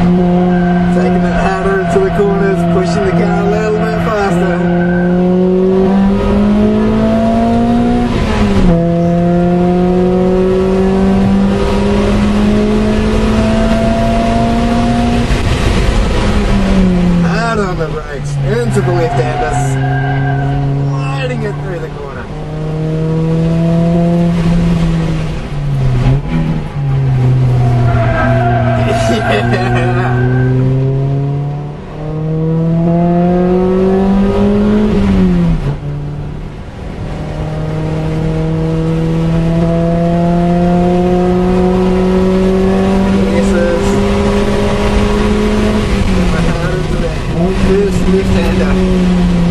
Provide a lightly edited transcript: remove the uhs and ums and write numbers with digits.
Taking it harder into the corners, pushing the car a little bit faster. On the brakes, into the left-handers, sliding it through the corner. Yeah. First left-hander.